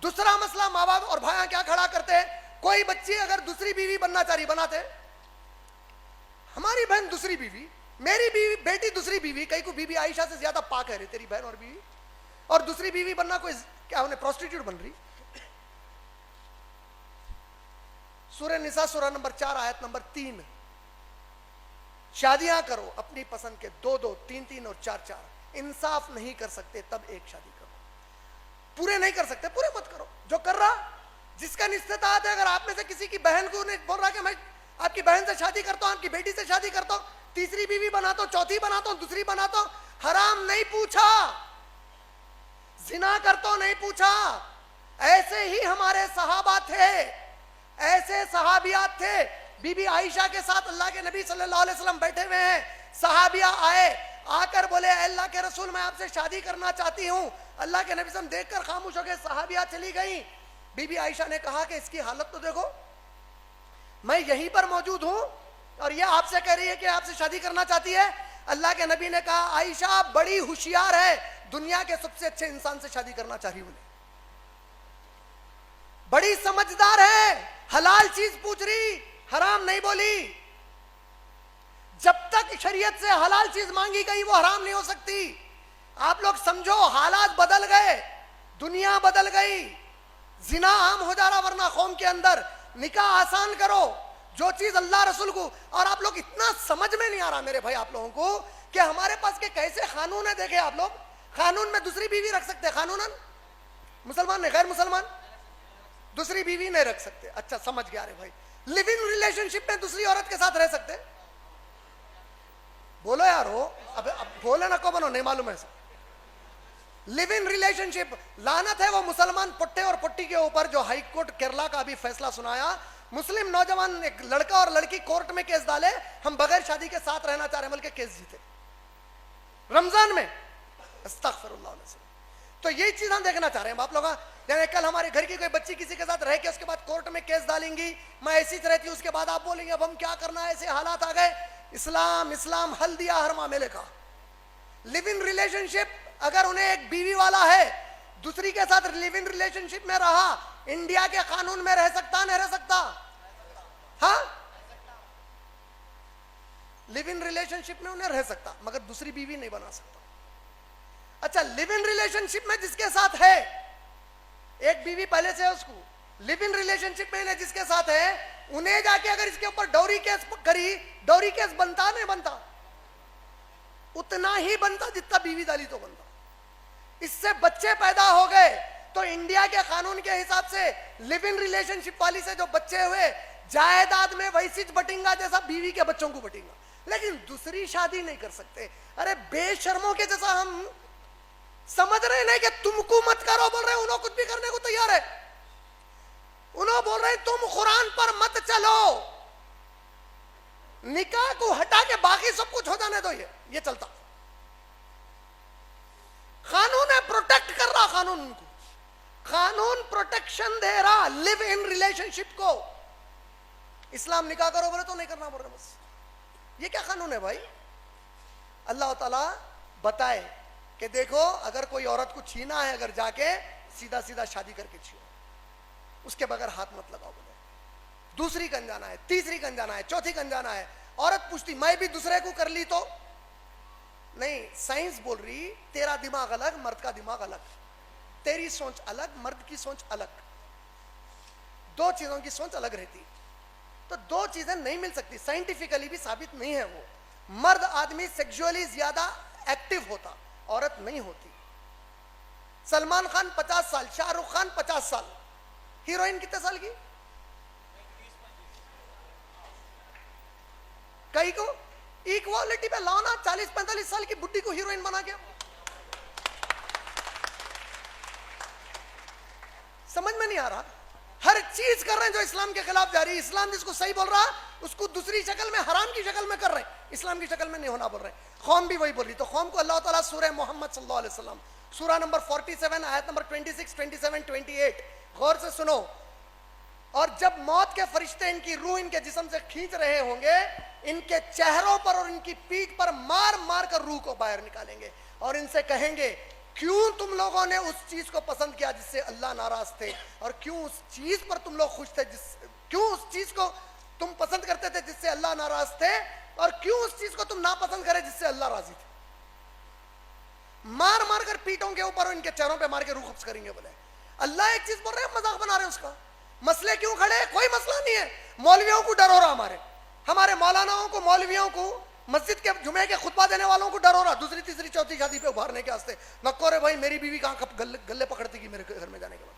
दूसरा मसला, माँ बाप और भाइयां क्या खड़ा करते हैं, कोई बच्ची अगर दूसरी बीवी बनना चाह रही, बनाते, हमारी बहन दूसरी बीवी, मेरी बीवी, बेटी दूसरी बीवी, कई को बीबी आयशा से ज्यादा पाक है रे तेरी बहन और बीवी, और दूसरी बीवी बनना कोई क्या, उन्हें प्रोस्टिट्यूट बन रही। सूरह निसा सूरह नंबर 4 आयत नंबर 3, शादियां करो अपनी पसंद के, 2-2, 3-3 और 4-4। इंसाफ नहीं कर सकते तब एक शादी करो, पूरे नहीं कर सकते पूरे मत करो। जो कर रहा, जिसका निश्चितार्थ है, अगर आप में से किसी की बहन को बोल रहा कि मैं आपकी बहन से शादी करता हूं, आपकी बेटी से शादी करता हूं, तीसरी बीवी बनाता हूं, चौथी बनाता हूं, दूसरी बनाता हूं, हराम नहीं पूछा, जिना करता हूं नहीं पूछा। ऐसे ही हमारे सहाबा थे, ऐसे सहाबियात थे। बीबी आयशा के साथ अल्लाह के नबी सल्लल्लाहु अलैहि वसल्लम बैठे हुए हैं, सहाबिया आए, आकर बोले अल्लाह के रसूल मैं आपसे शादी करना चाहती हूं। अल्लाह के नबी सल्लल्लाहु अलैहि वसल्लम देखकर खामोश हो गए, सहाबिया चली गई। बीबी आयशा ने कहा कि इसकी हालत तो देखो, मैं यहीं पर मौजूद हूं और ये आपसे कह रही है कि आपसे शादी करना चाहती है। अल्लाह के नबी ने कहा आयशा बड़ी होशियार है, दुनिया के सबसे अच्छे इंसान से शादी करना चाह रही उन्हें, बड़ी समझदार है, हलाल चीज पूछ रही, हराम नहीं बोली। जब तक शरीयत से हलाल चीज मांगी गई वो हराम नहीं हो सकती। आप लोग समझो, हालात बदल गए, दुनिया बदल गई, जिना आम हो जा रहा, वरना कौम के अंदर निकाह आसान करो, जो चीज अल्लाह रसूल को। और आप लोग इतना समझ में नहीं आ रहा मेरे भाई आप लोगों को कि हमारे पास के कैसे कानून है। देखे आप लोग, कानून में दूसरी बीवी रख सकते हैं, कानूनन मुसलमान ने, गैर मुसलमान दूसरी बीवी नहीं रख सकते। अच्छा समझ गया रे भाई। लिव इन रिलेशनशिप में दूसरी औरत के साथ रह सकते, बोलो यार हो, अब बोले ना को बनो, नहीं मालूम है। लिव इन रिलेशनशिप, लानत है वो मुसलमान पुट्टे और पुट्टी के ऊपर जो हाई कोर्ट केरला का अभी फैसला सुनाया। मुस्लिम नौजवान, एक लड़का और लड़की कोर्ट में केस डाले, हम बगैर शादी के साथ रहना चाह रहे हैं, बल्कि केस जीते रमजान में। अस्तगफिरुल्लाह। तो यही चीज हम देखना चाह रहे हैं आप लोग। जैसे कल हमारे घर की कोई बच्ची किसी के साथ रह के उसके बाद कोर्ट में केस डालेंगी, मैं ऐसी रहती हूँ, उसके बाद आप बोलेंगे अब हम क्या करना है, ऐसे हालात आ गए। इस्लाम इस्लाम हल दिया हर मामले का। लिव इन रिलेशनशिप, अगर उन्हें एक बीवी वाला है, दूसरी के साथ लिव इन रिलेशनशिप में रहा, इंडिया के कानून में रह सकता नहीं रह सकता? हाँ, लिव इन रिलेशनशिप में उन्हें रह सकता, मगर दूसरी बीवी नहीं बना सकता। अच्छा, लिव इन रिलेशनशिप में जिसके साथ है, एक बीवी पहले से है उसको, लिव इन रिलेशनशिप में जिसके साथ है, उन्हें जाके अगर इसके ऊपर डौरी केस करी, डौरी केस बनता नहीं बनता? उतना ही बनता जितना बीवी डाली तो बनता। इससे बच्चे पैदा हो गए तो इंडिया के कानून के हिसाब से लिव इन रिलेशनशिप वाली से जो बच्चे हुए, जायदाद में वैसी बटेंगा जैसा बीवी के बच्चों को बटेंगा, लेकिन दूसरी शादी नहीं कर सकते। अरे बेशर्मों के जैसा हम समझ रहे नहीं कि तुमको मत करो, बोल रहे उन्होंने कुछ भी करने को तैयार है। उन्होंने बोल रहे तुम कुरान पर मत चलो, निकाह को हटा के बाकी सब कुछ हो जाने दो। ये चलता कानून है, प्रोटेक्ट कर रहा कानून उनको, कानून प्रोटेक्शन दे रहा लिव इन रिलेशनशिप को। इस्लाम निकाह करो बोले तो नहीं करना बोल रहे, बस ये क्या कानून है भाई? अल्लाह ताला बताए कि देखो अगर कोई औरत को छीना है, अगर जाके सीधा सीधा शादी करके छीनो, उसके बगैर हाथ मत लगाओ बोले। दूसरी कन जाना है, तीसरी कन जाना है, चौथी कन जाना है। औरत पूछती मैं भी दूसरे को कर ली तो नहीं, साइंस बोल रही तेरा दिमाग अलग, मर्द का दिमाग अलग, तेरी सोच अलग, मर्द की सोच अलग, दो चीजों की सोच अलग रहती। तो दो चीजें नहीं मिल सकती, साइंटिफिकली भी साबित नहीं है वो। मर्द आदमी सेक्सुअली ज्यादा एक्टिव होता, औरत नहीं होती। सलमान खान 50 साल, शाहरुख खान 50 साल, हीरोइन कितने साल की? कई को इक्वालिटी पे लाना, 40-45 साल की बुड्ढी को हीरोइन बना गया। समझ में नहीं आ रहा। हर चीज कर रहे हैं जो इस्लाम के खिलाफ जा रही है। इस्लाम जिसको सही बोल रहा उसको दूसरी शक्ल में, हराम की शक्ल में कर रहे हैं, इस्लाम की शक्ल में नहीं होना बोल रहे हैं। कौम भी वही बोल रही। तो कौम को अल्लाह ताला सूरह मोहम्मद सल्लल्लाहु अलैहि वसल्लम सूरह नंबर 47 आयत नंबर 26, 27, 28 गौर से सुनो। और जब मौत के फरिश्ते इनकी रूह इनके जिस्म से खींच रहे होंगे, इनके चेहरों पर और इनकी पीठ पर मार मार कर रूह को बाहर निकालेंगे और इनसे कहेंगे क्यों तुम लोगों ने उस चीज को पसंद किया जिससे अल्लाह नाराज थे, और क्यों उस चीज पर तुम लोग खुश थे क्यों उस चीज को तुम पसंद करते थे जिससे अल्लाह नाराज थे, और क्यों उस चीज को तुम नापसंद करे जिससे अल्लाह राजी थे। मार मार कर पीठों के ऊपर और इनके चेहरों पे मार के रूह कब्ज करेंगे। बोले अल्लाह एक चीज बोल रहे हैं, मजाक बना रहे हैं उसका। मसले क्यों खड़े हैं? कोई मसला नहीं है। मौलवियों को डर हो रहा, हमारे मौलानाओं को, मौलवियों को, मस्जिद के जुमे के खुतबा देने वालों को डर हो रहा, दूसरी तीसरी चौथी शादी पे उभारने के वास्ते। नक्को रे भाई, मेरी बीवी कहाँ गले पकड़ती की मेरे घर में जाने के बाद।